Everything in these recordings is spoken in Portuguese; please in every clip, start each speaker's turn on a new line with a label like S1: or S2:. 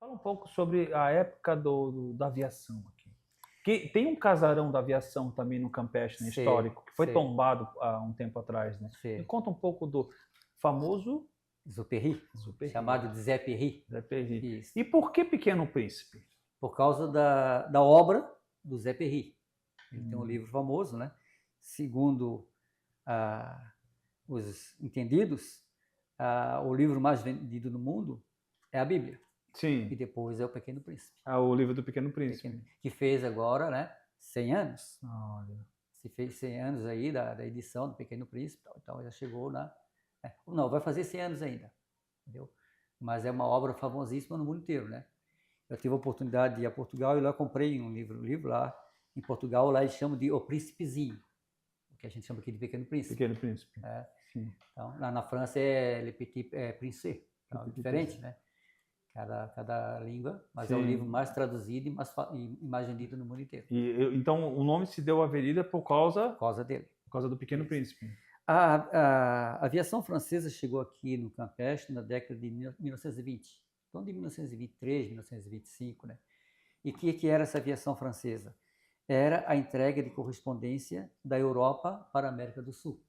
S1: Fala um pouco sobre a época da aviação aqui. Que tem um casarão da aviação também no Campeche, né,
S2: Sei,
S1: histórico, que foi
S2: sei,
S1: tombado há um tempo atrás, né? Me
S2: sei.
S1: conta um pouco do famoso
S2: Zuperri,
S1: Zuperri,
S2: chamado de Zé Perri.
S1: Zé Perri.
S2: Isso.
S1: E por que Pequeno Príncipe?
S2: Por causa da obra do Zé Perri. Ele tem um
S1: Hum,
S2: livro famoso, né? Segundo ah, os entendidos, o livro mais vendido no mundo é a Bíblia. E
S1: sim,
S2: depois é o Pequeno Príncipe.
S1: o livro do Pequeno Príncipe.
S2: Que fez agora, né? 100 anos.
S1: Olha.
S2: Se fez 100 anos aí da edição do Pequeno Príncipe. Então já chegou na... Não, vai fazer 100 anos ainda. Entendeu? Mas é uma obra famosíssima no mundo inteiro, né? Eu tive a oportunidade de ir a Portugal e lá comprei um livro lá em Portugal, lá eles chamam de O Príncipezinho, o que a gente chama aqui de Pequeno Príncipe.
S1: Pequeno Príncipe.
S2: Sim. Então, lá na França é Le Petit Prince, então, é diferente, né? Cada língua, mas sim, é o livro mais traduzido e mais vendido no mundo inteiro.
S1: Então o nome se deu à avenida por causa
S2: dele.
S1: Por causa do Pequeno Príncipe.
S2: A aviação francesa chegou aqui no Campeche na década de 1920. Então, de 1923, 1925, né? E o que era essa aviação francesa? Era a entrega de correspondência da Europa para a América do Sul.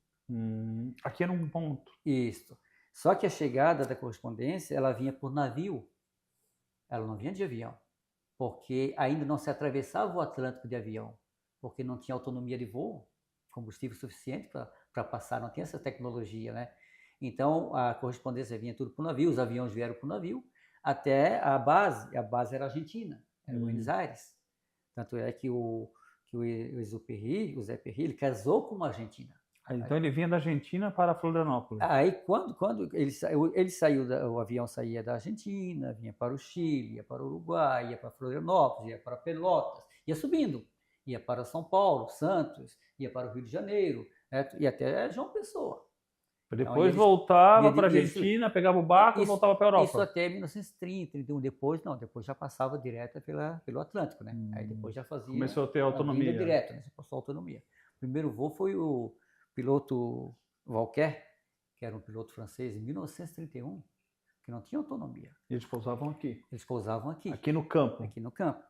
S1: Aqui era um ponto.
S2: Isso. Só que a chegada da correspondência, ela vinha por navio. Ela não vinha de avião, porque ainda não se atravessava o Atlântico de avião, porque não tinha autonomia de voo, combustível suficiente para passar, não tinha essa tecnologia, né? Então, a correspondência vinha tudo por navio, os aviões vieram por navio, até a base era argentina, era Buenos Aires. Tanto é que o Exupéry, o Zé Perri, ele casou com uma argentina.
S1: Então ele vinha da Argentina para Florianópolis.
S2: Aí quando ele saiu, o avião saía da Argentina, vinha para o Chile, ia para o Uruguai, ia para Florianópolis, ia para Pelotas, ia subindo, ia para São Paulo, Santos, ia para o Rio de Janeiro, né? E até João Pessoa.
S1: Depois então, voltava para a Argentina, pegava o barco e voltava para a Europa.
S2: Isso até 1930, 31. Depois já passava direto pelo Atlântico, né? Aí depois já fazia...
S1: Começou a ter autonomia.
S2: Direto, né? Você passou a autonomia. O primeiro voo foi o piloto Walker, que era um piloto francês, em 1931, que não tinha autonomia.
S1: E eles pousavam aqui?
S2: Eles pousavam aqui.
S1: Aqui no campo?
S2: Aqui no campo.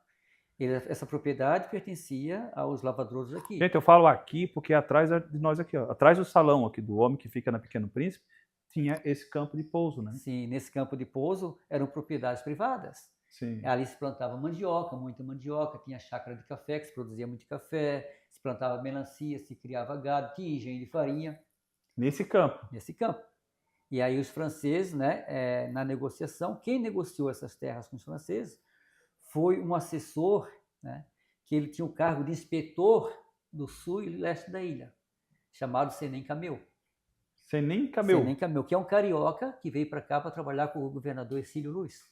S2: Essa propriedade pertencia aos lavradores aqui.
S1: Gente, eu falo aqui porque atrás de nós aqui, ó, atrás do salão aqui do homem que fica na Pequeno Príncipe, tinha esse campo de pouso, né?
S2: Sim, nesse campo de pouso eram propriedades privadas.
S1: Sim.
S2: Ali se plantava mandioca, muita mandioca, tinha chácara de café, que se produzia muito café, se plantava melancia, se criava gado, tinha engenho de farinha.
S1: Nesse campo?
S2: Nesse campo. E aí os franceses, né, na negociação, quem negociou essas terras com os franceses foi um assessor, né, que ele tinha o cargo de inspetor do sul e leste da ilha, chamado Senem Cameu.
S1: Senem Cameu?
S2: Senem Cameu, que é um carioca que veio para cá para trabalhar com o governador Ercílio Luz.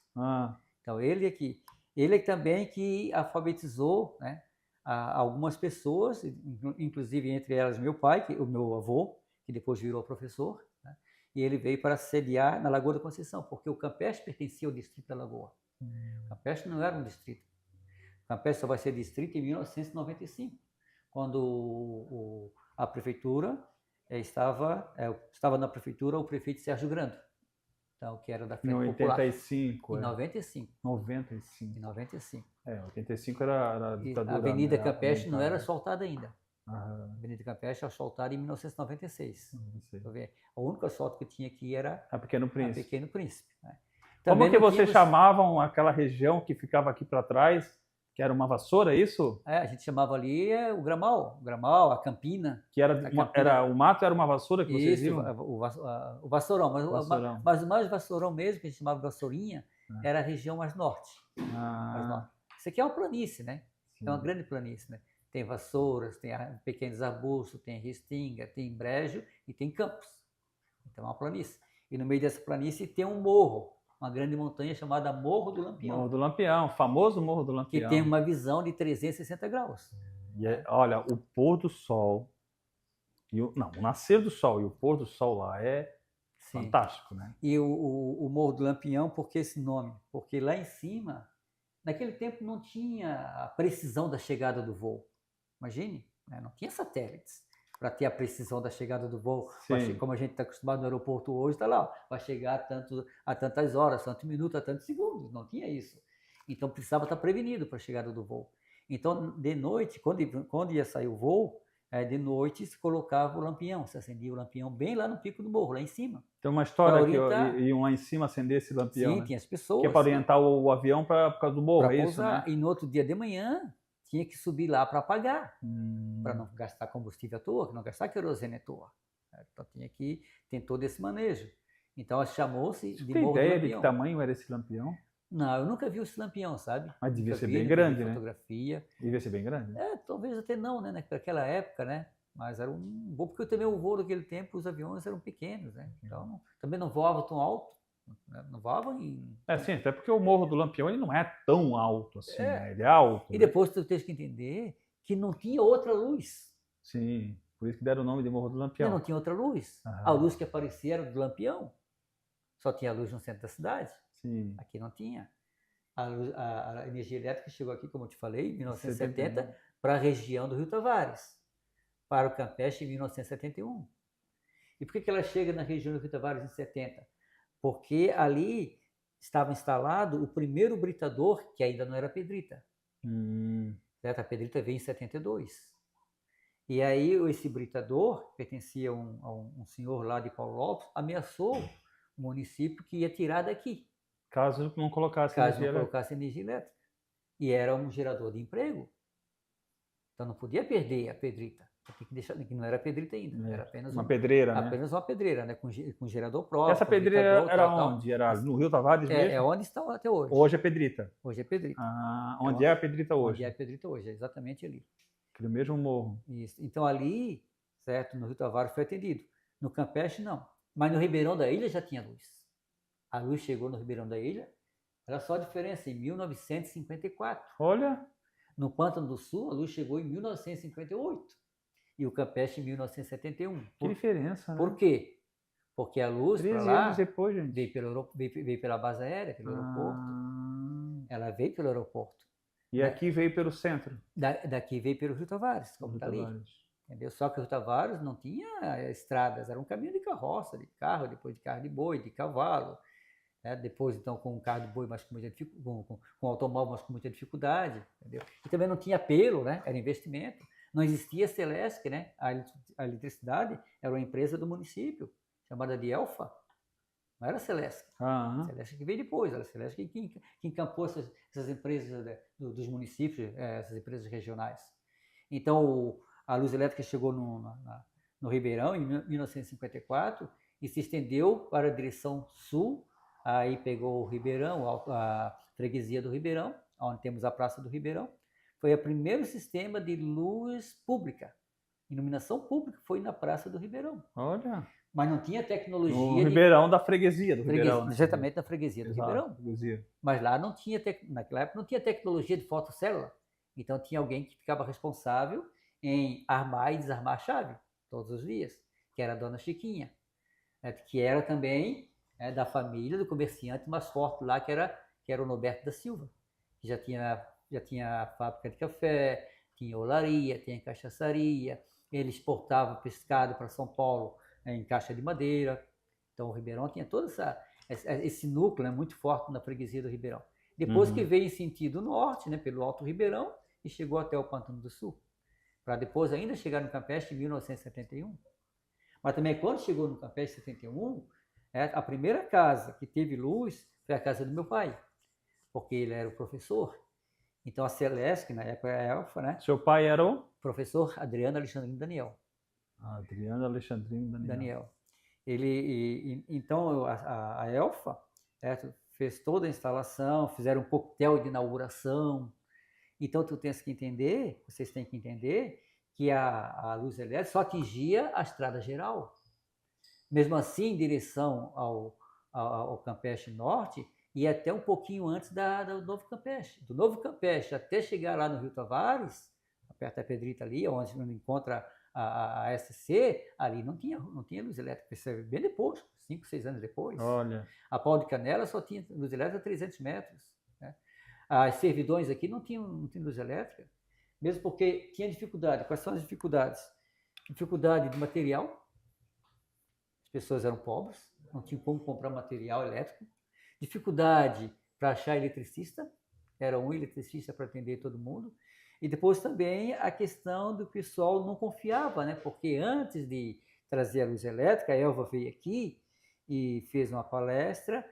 S2: Então ele é também que alfabetizou, né, algumas pessoas, inclusive entre elas meu pai, o meu avô, que depois virou professor, né, e ele veio para sediar na Lagoa da Conceição, porque o Campeche pertencia ao distrito da Lagoa. O Campeche não era um distrito. O Campeche só vai ser distrito em 1995, quando a prefeitura estava na prefeitura o prefeito Sérgio Grando, então, que era da Frente Popular.
S1: 85,
S2: em 95.
S1: 95.
S2: Em 95.
S1: 85 era a ditadura.
S2: A Avenida Campeche não era asfaltada ainda.
S1: A
S2: Avenida Campeche asfaltada em 1996. O único asfalto que tinha aqui era
S1: a Pequeno Príncipe.
S2: A Pequeno Príncipe, né?
S1: Como que vocês chamavam aquela região que ficava aqui para trás, que era uma vassoura, é isso?
S2: A gente chamava ali o Gramal, a Campina.
S1: Que era o mato, era uma vassoura que vocês viam?
S2: O vassourão. Mas o mais vassourão mesmo, que a gente chamava de vassourinha, era a região mais norte. Mais norte. Isso aqui é uma planície, né? Sim. É uma grande planície, né? Tem vassouras, tem pequenos arbustos, tem restinga, tem brejo e tem campos. Então é uma planície. E no meio dessa planície tem um morro, uma grande montanha chamada Morro do Lampião.
S1: Morro do Lampião, o famoso Morro do Lampião.
S2: Que tem uma visão de 360 graus.
S1: Olha, o pôr do sol, o nascer do sol e o pôr do sol lá é Sim. fantástico, né?
S2: E o Morro do Lampião, por que esse nome? Porque lá em cima, naquele tempo não tinha a precisão da chegada do voo. Imagine, né? Não tinha satélites. para ter a precisão da chegada do voo.
S1: Sim.
S2: Como a gente está acostumado no aeroporto hoje, está lá, vai chegar a tantas horas, tantos minutos, a tantos segundos. Não tinha isso. Então precisava estar prevenido para a chegada do voo. Então, de noite, quando ia sair o voo, de noite se colocava o lampião, se acendia o lampião bem lá no pico do morro, lá em cima.
S1: Tem uma história que iam lá em cima acender esse lampião.
S2: Sim,
S1: né?
S2: tinha as pessoas.
S1: Que é para orientar o avião por causa do morro, é isso, né?
S2: E no outro dia de manhã, tinha que subir lá para apagar, para não gastar combustível à toa, não gastar querosene à toa. Então tem todo esse manejo. Então chamou-se de
S1: Morro do Lampião. Tem ideia de que tamanho era esse lampião?
S2: Não, eu nunca vi esse lampião, sabe?
S1: Mas devia ser bem grande, né? Fotografia. Devia ser bem grande.
S2: Talvez até não, né? Naquela época, né? Mas era um voo, porque também o voo daquele tempo, os aviões eram pequenos, né? Então também não voava tão alto. Não voava em...
S1: sim, até porque o Morro do Lampião ele não é tão alto assim, né? Ele é alto.
S2: E depois tu tens que entender que não tinha outra luz.
S1: Sim, por isso que deram o nome de Morro do Lampião.
S2: Não tinha outra luz. A luz que aparecia era do Lampião. Só tinha luz no centro da cidade.
S1: Sim.
S2: Aqui não tinha. A energia elétrica chegou aqui, como eu te falei, em 1970, para a região do Rio Tavares, para o Campeche em 1971. E por que ela chega na região do Rio Tavares em 70? Porque ali estava instalado o primeiro britador, que ainda não era pedrita. A pedrita veio em 72. E aí esse britador, pertencia a um senhor lá de Paulo Lopes, ameaçou o município que ia tirar daqui.
S1: Caso não colocasse
S2: energia elétrica. E era um gerador de emprego. Então não podia perder a pedrita. Tem que deixar, que não era pedrita ainda. Era apenas
S1: uma pedreira, né?
S2: Apenas uma pedreira, né? Com gerador próprio.
S1: Essa pedreira era onde? Era no Rio Tavares mesmo?
S2: É onde está até hoje.
S1: Hoje é pedrita?
S2: Hoje é pedrita.
S1: Onde é a pedrita hoje?
S2: Onde é a pedrita hoje, é exatamente ali.
S1: Aquele mesmo morro.
S2: Isso. Então ali, certo, no Rio Tavares foi atendido. No Campeche não. Mas no Ribeirão da Ilha já tinha luz. A luz chegou no Ribeirão da Ilha. Olha só a diferença, em 1954.
S1: Olha!
S2: No Pântano do Sul, a luz chegou em 1958. E o Campeche em 1971.
S1: Que diferença, né?
S2: Por quê? Porque a luz
S1: 13 anos depois, gente.
S2: Veio pela base aérea, pelo aeroporto. Ela veio pelo aeroporto.
S1: E aqui veio pelo centro?
S2: Daqui veio pelo Rio Tavares, como está ali. Entendeu? Só que o Rio Tavares não tinha estradas, era um caminho de carroça, de carro, depois de carro de boi, de cavalo. Depois, então, com um carro de boi, mas com automóvel, mas com muita dificuldade. Entendeu? E também não tinha apelo, né? Era investimento. Não existia a Celesc, né? A eletricidade era uma empresa do município, chamada de Elfa. Não era a Celesc. A Celesc que veio depois, era a Celesc que encampou essas empresas dos municípios, essas empresas regionais. Então, a luz elétrica chegou no Ribeirão em 1954 e se estendeu para a direção sul. Aí pegou o Ribeirão, a freguesia do Ribeirão, onde temos a Praça do Ribeirão. Foi o primeiro sistema de luz pública. Iluminação pública foi na Praça do Ribeirão.
S1: Olha!
S2: Mas não tinha tecnologia...
S1: No Ribeirão da freguesia do Ribeirão. Né?
S2: Exatamente, na freguesia do Ribeirão.
S1: Freguesia.
S2: Mas lá não tinha, naquela época não tinha tecnologia de fotocélula. Então tinha alguém que ficava responsável em armar e desarmar a chave, todos os dias, que era a dona Chiquinha, que era também da família do comerciante mais forte lá, que era o Norberto da Silva, que já tinha fábrica de café, tinha olaria, tinha cachaçaria, ele exportava pescado para São Paulo em caixa de madeira. Então o Ribeirão tinha todo esse núcleo, né, muito forte na freguesia do Ribeirão. Depois que veio em sentido norte, né, pelo Alto Ribeirão, e chegou até o Pântano do Sul, para depois ainda chegar no Campeche em 1971. Mas também quando chegou no Campeche em 71, a primeira casa que teve luz foi a casa do meu pai, porque ele era o professor. Então a Celesc, na época era a Elfa, né?
S1: Seu pai era o?
S2: Professor Adriano Alexandrino Daniel.
S1: Adriano Alexandrino Daniel.
S2: Então a Elfa fez toda a instalação, fizeram um coquetel de inauguração. Então vocês têm que entender que a luz elétrica só atingia a estrada geral. Mesmo assim, em direção ao Campeche Norte, e até um pouquinho antes do Novo Campeche. Do Novo Campeche até chegar lá no Rio Tavares, perto da Pedrita ali, onde encontra a SC, ali não tinha luz elétrica. Isso é bem depois, 5, 6 anos depois.
S1: Olha.
S2: A Pau de Canela só tinha luz elétrica a 300 metros. Né? As servidões aqui não tinham luz elétrica, mesmo porque tinha dificuldade. Quais são as dificuldades? dificuldade de material, as pessoas eram pobres, não tinham como comprar material elétrico, dificuldade para achar eletricista, era um eletricista para atender todo mundo, e depois também a questão do pessoal não confiava, né? Porque antes de trazer a luz elétrica, a Elva veio aqui e fez uma palestra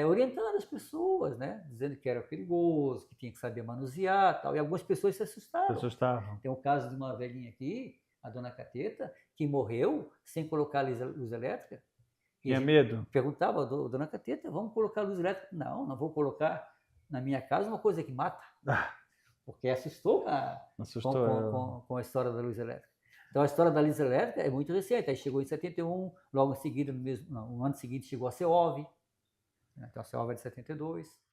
S2: orientando as pessoas, né? Dizendo que era perigoso, que tinha que saber manusear, tal. E algumas pessoas se assustaram.
S1: Se assustavam.
S2: Tem o caso de uma velhinha aqui, a dona Cateta, que morreu sem colocar luz elétrica.
S1: Tinha medo?
S2: Perguntava, dona Cateta, vamos colocar luz elétrica? Não, não vou colocar na minha casa uma coisa que mata. Porque assustou, com a história da luz elétrica. Então a história da luz elétrica é muito recente. Aí chegou em 71, logo em seguida, no ano seguinte chegou a CEOV. Então a CEOV é de 72.